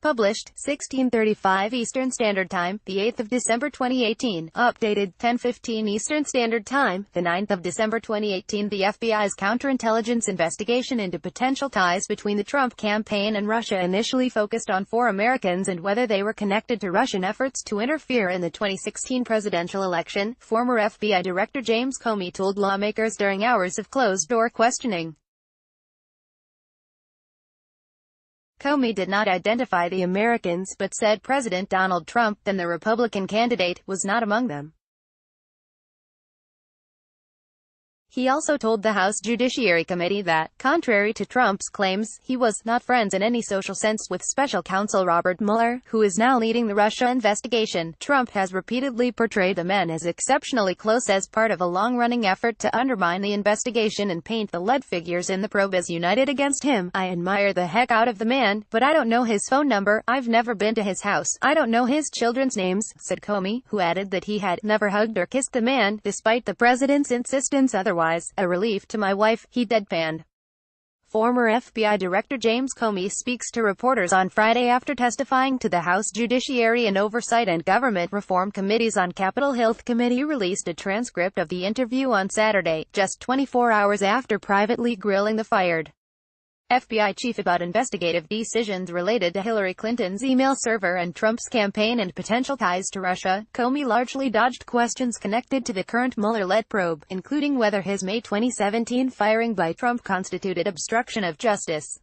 Published, 16:35 Eastern Standard Time, the 8th of December 2018. Updated, 10:15 Eastern Standard Time, the 9th of December 2018. The FBI's counterintelligence investigation into potential ties between the Trump campaign and Russia initially focused on 4 Americans and whether they were connected to Russian efforts to interfere in the 2016 presidential election, former FBI Director James Comey told lawmakers during hours of closed-door questioning. Comey did not identify the Americans but said President Donald Trump, then the Republican candidate, was not among them. He also told the House Judiciary Committee that, contrary to Trump's claims, he was not friends in any social sense with Special Counsel Robert Mueller, who is now leading the Russia investigation. Trump has repeatedly portrayed the men as exceptionally close as part of a long-running effort to undermine the investigation and paint the lead figures in the probe as united against him. "I admire the heck out of the man, but I don't know his phone number, I've never been to his house, I don't know his children's names," said Comey, who added that he had never hugged or kissed the man, despite the president's insistence otherwise. "A relief to my wife," he deadpanned. Former FBI Director James Comey speaks to reporters on Friday after testifying to the House Judiciary and Oversight and Government Reform Committees on Capitol Hill. The committee released a transcript of the interview on Saturday, just 24 hours after privately grilling the fired FBI chief about investigative decisions related to Hillary Clinton's email server and Trump's campaign and potential ties to Russia. Comey largely dodged questions connected to the current Mueller-led probe, including whether his May 2017 firing by Trump constituted obstruction of justice.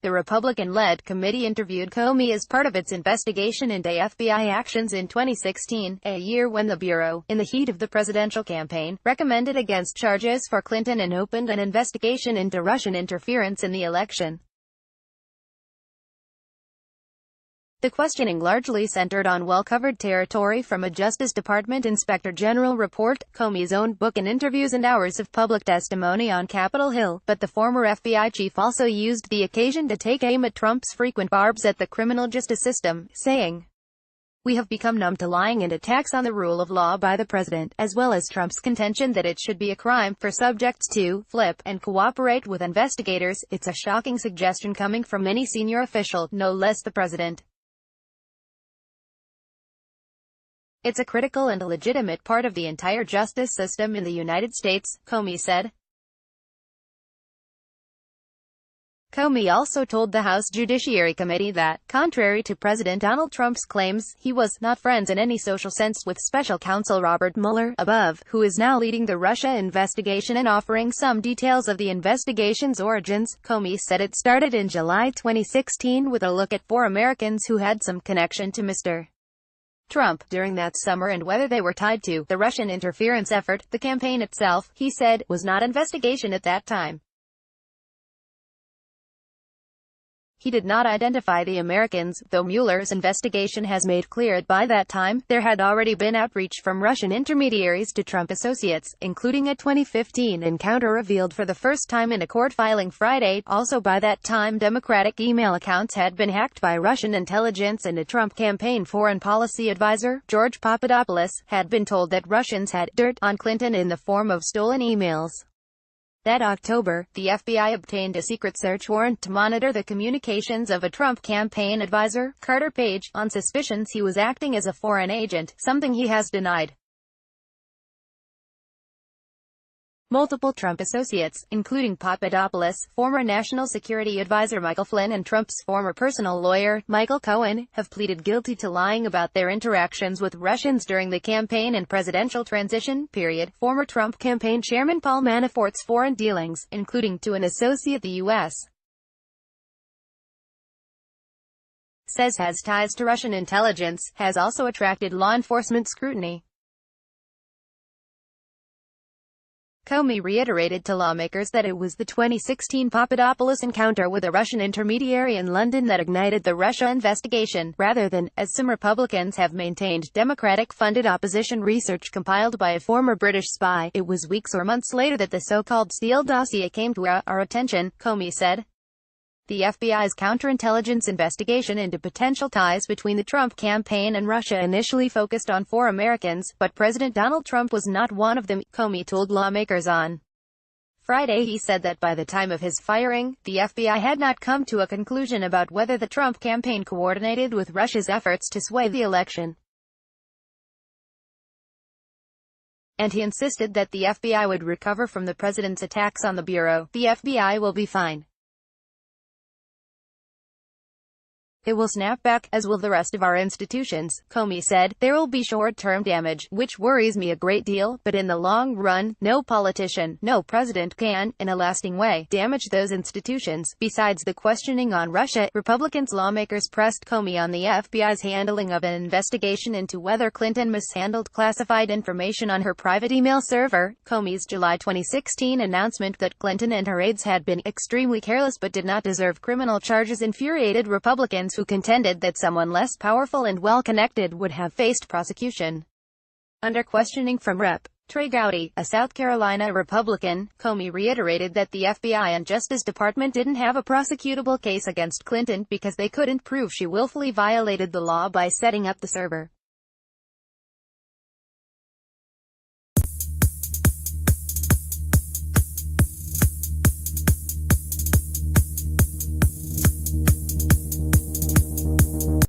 The Republican-led committee interviewed Comey as part of its investigation into FBI actions in 2016, a year when the Bureau, in the heat of the presidential campaign, recommended against charges for Clinton and opened an investigation into Russian interference in the election. The questioning largely centered on well-covered territory from a Justice Department Inspector General report, Comey's own book and interviews and hours of public testimony on Capitol Hill, but the former FBI chief also used the occasion to take aim at Trump's frequent barbs at the criminal justice system, saying, "We have become numb to lying and attacks on the rule of law by the president, as well as Trump's contention that it should be a crime for subjects to flip and cooperate with investigators. It's a shocking suggestion coming from any senior official, no less the president. It's a critical and legitimate part of the entire justice system in the United States," Comey said. Comey also told the House Judiciary Committee that, contrary to President Donald Trump's claims, he was not friends in any social sense with Special Counsel Robert Mueller, above, who is now leading the Russia investigation and offering some details of the investigation's origins. Comey said it started in July 2016 with a look at 4 Americans who had some connection to Mr. Trump during that summer and whether they were tied to the Russian interference effort. The campaign itself, he said, was not investigation at that time. He did not identify the Americans, though Mueller's investigation has made clear that by that time, there had already been outreach from Russian intermediaries to Trump associates, including a 2015 encounter revealed for the first time in a court filing Friday. Also by that time, Democratic email accounts had been hacked by Russian intelligence, and a Trump campaign foreign policy advisor, George Papadopoulos, had been told that Russians had dirt on Clinton in the form of stolen emails. That October, the FBI obtained a secret search warrant to monitor the communications of a Trump campaign advisor, Carter Page, on suspicions he was acting as a foreign agent, something he has denied. Multiple Trump associates, including Papadopoulos, former National Security Advisor Michael Flynn and Trump's former personal lawyer, Michael Cohen, have pleaded guilty to lying about their interactions with Russians during the campaign and presidential transition period. Former Trump campaign chairman Paul Manafort's foreign dealings, including to an associate the U.S. says has ties to Russian intelligence, has also attracted law enforcement scrutiny. Comey reiterated to lawmakers that it was the 2016 Papadopoulos encounter with a Russian intermediary in London that ignited the Russia investigation, rather than, as some Republicans have maintained, Democratic-funded opposition research compiled by a former British spy. "It was weeks or months later that the so-called Steele dossier came to our attention," Comey said. The FBI's counterintelligence investigation into potential ties between the Trump campaign and Russia initially focused on 4 Americans, but President Donald Trump was not one of them, Comey told lawmakers on Friday he said that by the time of his firing, the FBI had not come to a conclusion about whether the Trump campaign coordinated with Russia's efforts to sway the election. And he insisted that the FBI would recover from the president's attacks on the bureau. The FBI will be fine. It will snap back, as will the rest of our institutions, Comey said. There will be short-term damage, which worries me a great deal, but in the long run, no politician, no president can, in a lasting way, damage those institutions. Besides the questioning on Russia, Republicans lawmakers pressed Comey on the FBI's handling of an investigation into whether Clinton mishandled classified information on her private email server. Comey's July 2016 announcement that Clinton and her aides had been extremely careless but did not deserve criminal charges infuriated Republicans who contended that someone less powerful and well-connected would have faced prosecution. Under questioning from Rep. Trey Gowdy, a South Carolina Republican, Comey reiterated that the FBI and Justice Department didn't have a prosecutable case against Clinton because they couldn't prove she willfully violated the law by setting up the server.